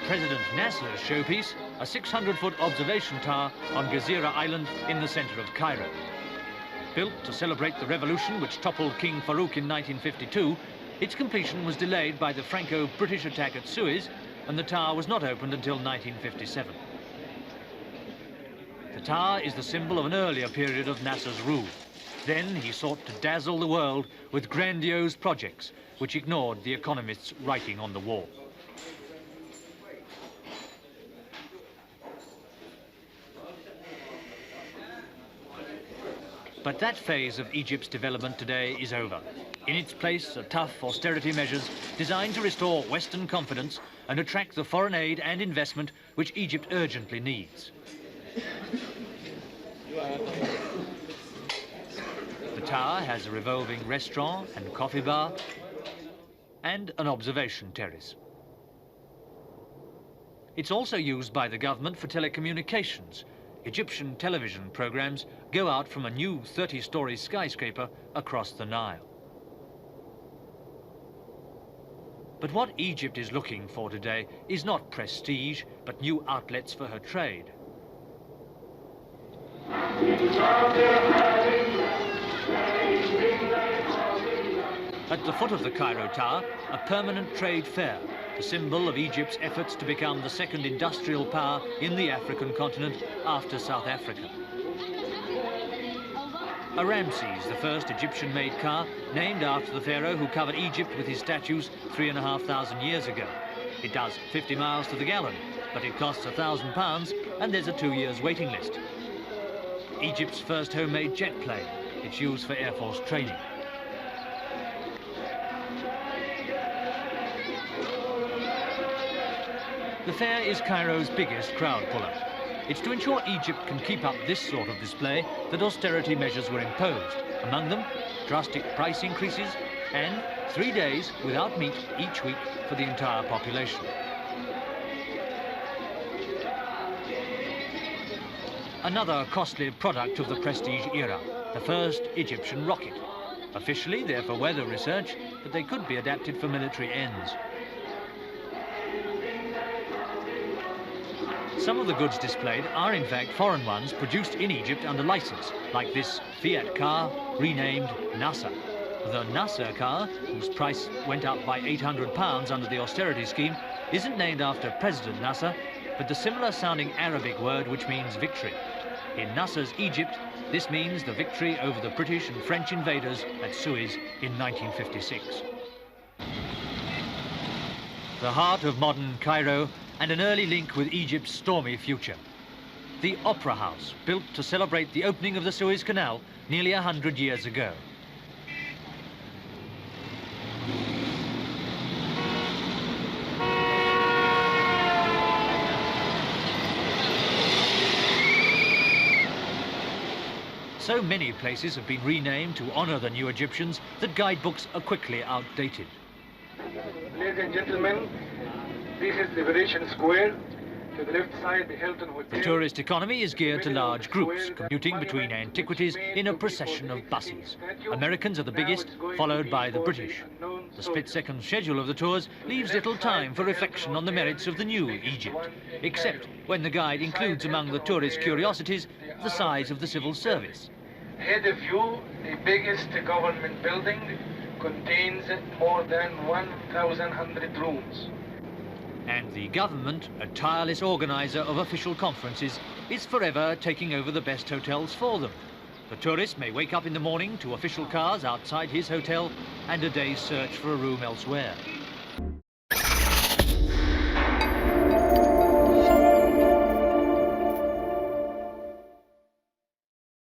President Nasser's showpiece, a 600-foot observation tower on Gezira Island in the center of Cairo. Built to celebrate the revolution which toppled King Farouk in 1952, its completion was delayed by the Franco-British attack at Suez, and the tower was not opened until 1957. The tower is the symbol of an earlier period of Nasser's rule. Then he sought to dazzle the world with grandiose projects which ignored the economists' writing on the wall. But that phase of Egypt's development today is over. In its place are tough austerity measures designed to restore Western confidence and attract the foreign aid and investment which Egypt urgently needs. The tower has a revolving restaurant and coffee bar and an observation terrace. It's also used by the government for telecommunications. Egyptian television programs go out from a new 30-story skyscraper across the Nile. But what Egypt is looking for today is not prestige, but new outlets for her trade. At the foot of the Cairo Tower, a permanent trade fair, the symbol of Egypt's efforts to become the second industrial power in the African continent after South Africa. A Ramses, the first Egyptian-made car, named after the pharaoh who covered Egypt with his statues 3,500 years ago. It does 50 miles to the gallon, but it costs £1,000 and there's a 2-year waiting list. Egypt's first homemade jet plane. It's used for Air Force training. The fair is Cairo's biggest crowd puller. It's to ensure Egypt can keep up this sort of display that austerity measures were imposed. Among them, drastic price increases and 3 days without meat each week for the entire population. Another costly product of the prestige era, the first Egyptian rocket. Officially, they're for weather research, but they could be adapted for military ends. Some of the goods displayed are in fact foreign ones produced in Egypt under license, like this Fiat car renamed Nasser. The Nasser car, whose price went up by £800 under the austerity scheme, isn't named after President Nasser, but the similar sounding Arabic word which means victory. In Nasser's Egypt, this means the victory over the British and French invaders at Suez in 1956. The heart of modern Cairo and an early link with Egypt's stormy future. The Opera House, built to celebrate the opening of the Suez Canal nearly 100 years ago. So many places have been renamed to honor the new Egyptians that guidebooks are quickly outdated. Ladies and gentlemen, this is Liberation Square. To the left side, the Hilton Hotel. The tourist economy is geared to large groups, commuting between antiquities in a procession of buses. Americans are the biggest, followed by the British. The split-second schedule of the tours leaves little time for reflection on the merits of the new Egypt, except when the guide includes among the tourist curiosities the size of the civil service. Ahead of you, the biggest government building contains more than 1,100 rooms. And the government, a tireless organizer of official conferences, is forever taking over the best hotels for them. The tourist may wake up in the morning to official cars outside his hotel and a day's search for a room elsewhere.